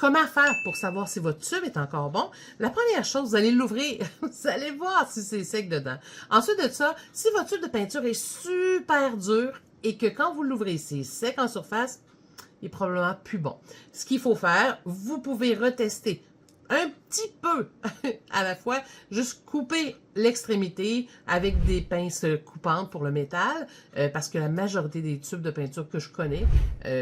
comment faire pour savoir si votre tube est encore bon? La première chose, vous allez l'ouvrir. Vous allez voir si c'est sec dedans. Ensuite de ça, si votre tube de peinture est super dur et que quand vous l'ouvrez, c'est sec en surface, il est probablement plus bon. Ce qu'il faut faire, vous pouvez retester un petit peu à la fois, juste couper l'extrémité avec des pinces coupantes pour le métal, parce que la majorité des tubes de peinture que je connais,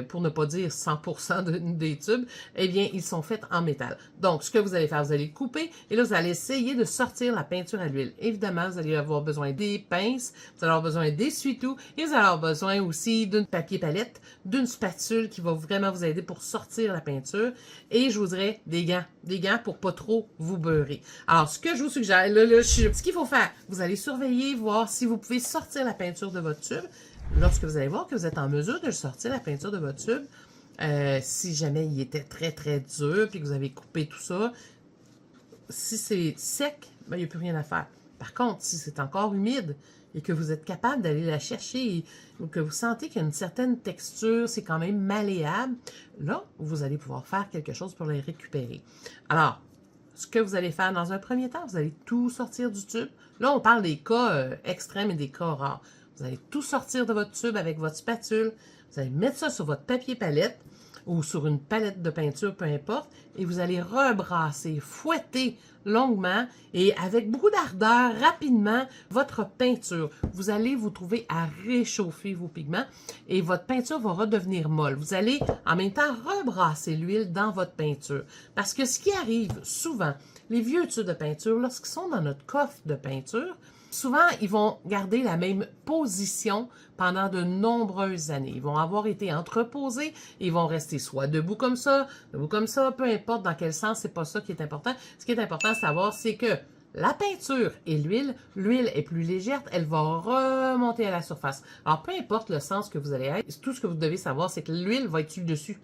pour ne pas dire 100% des tubes, eh bien, ils sont faits en métal. Donc, ce que vous allez faire, vous allez le couper, et là, vous allez essayer de sortir la peinture à l'huile. Évidemment, vous allez avoir besoin des pinces, vous allez avoir besoin d'essuie-tout, et vous allez avoir besoin aussi d'un papier palette, d'une spatule qui va vraiment vous aider pour sortir la peinture, et je vous dirais des gants pour pas trop vous beurrer. Alors, ce que je vous suggère, ce qu'il faut faire, vous allez surveiller, voir si vous pouvez sortir la peinture de votre tube. Lorsque vous allez voir que vous êtes en mesure de sortir la peinture de votre tube, si jamais il était très très dur, puis que vous avez coupé tout ça, si c'est sec, ben, il n'y a plus rien à faire. Par contre, si c'est encore humide et que vous êtes capable d'aller la chercher ou que vous sentez qu'il y a une certaine texture, c'est quand même malléable, là, vous allez pouvoir faire quelque chose pour les récupérer. Alors, ce que vous allez faire dans un premier temps, vous allez tout sortir du tube. Là, on parle des cas extrêmes et des cas rares. Vous allez tout sortir de votre tube avec votre spatule. Vous allez mettre ça sur votre papier palette ou sur une palette de peinture, peu importe, et vous allez rebrasser, fouetter longuement et avec beaucoup d'ardeur, rapidement, votre peinture. Vous allez vous trouver à réchauffer vos pigments et votre peinture va redevenir molle. Vous allez en même temps rebrasser l'huile dans votre peinture. Parce que ce qui arrive souvent, les vieux tubes de peinture, lorsqu'ils sont dans notre coffre de peinture, souvent, ils vont garder la même position pendant de nombreuses années. Ils vont avoir été entreposés, ils vont rester soit debout comme ça, peu importe dans quel sens, c'est pas ça qui est important. Ce qui est important de savoir, c'est que la peinture et l'huile est plus légère, elle va remonter à la surface. Alors, peu importe le sens que vous allez être, tout ce que vous devez savoir, c'est que l'huile va être dessus.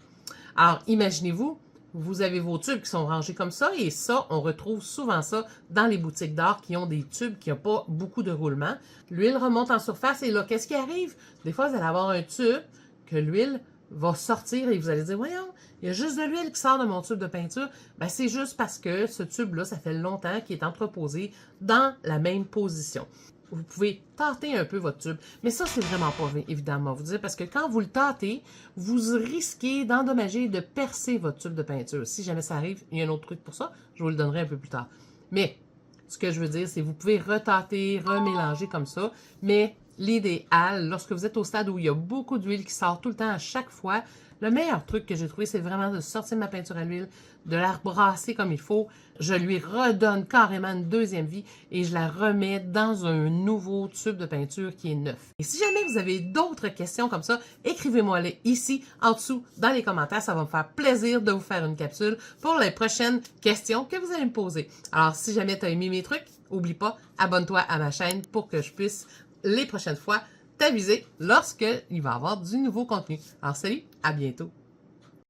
Alors, imaginez-vous, vous avez vos tubes qui sont rangés comme ça, et ça, on retrouve souvent ça dans les boutiques d'art qui ont des tubes qui n'ont pas beaucoup de roulement. L'huile remonte en surface, et là, qu'est-ce qui arrive? Des fois, vous allez avoir un tube que l'huile va sortir, et vous allez dire, voyons, il y a juste de l'huile qui sort de mon tube de peinture. Ben, c'est juste parce que ce tube-là, ça fait longtemps qu'il est entreposé dans la même position. Vous pouvez tâter un peu votre tube. Mais ça, c'est vraiment pas évidemment vous dire, parce que quand vous le tâtez, vous risquez d'endommager et de percer votre tube de peinture. Si jamais ça arrive, il y a un autre truc pour ça, je vous le donnerai un peu plus tard. Mais, ce que je veux dire, c'est que vous pouvez retâter, remélanger comme ça, mais l'idéal, lorsque vous êtes au stade où il y a beaucoup d'huile qui sort tout le temps à chaque fois, le meilleur truc que j'ai trouvé, c'est vraiment de sortir ma peinture à l'huile, de la rebrasser comme il faut. Je lui redonne carrément une deuxième vie et je la remets dans un nouveau tube de peinture qui est neuf. Et si jamais vous avez d'autres questions comme ça, écrivez-moi-les ici, en dessous, dans les commentaires. Ça va me faire plaisir de vous faire une capsule pour les prochaines questions que vous allez me poser. Alors, si jamais tu as aimé mes trucs, n'oublie pas, abonne-toi à ma chaîne pour que je puisse, les prochaines fois, t'aviser lorsqu'il va y avoir du nouveau contenu. Alors, salut, à bientôt!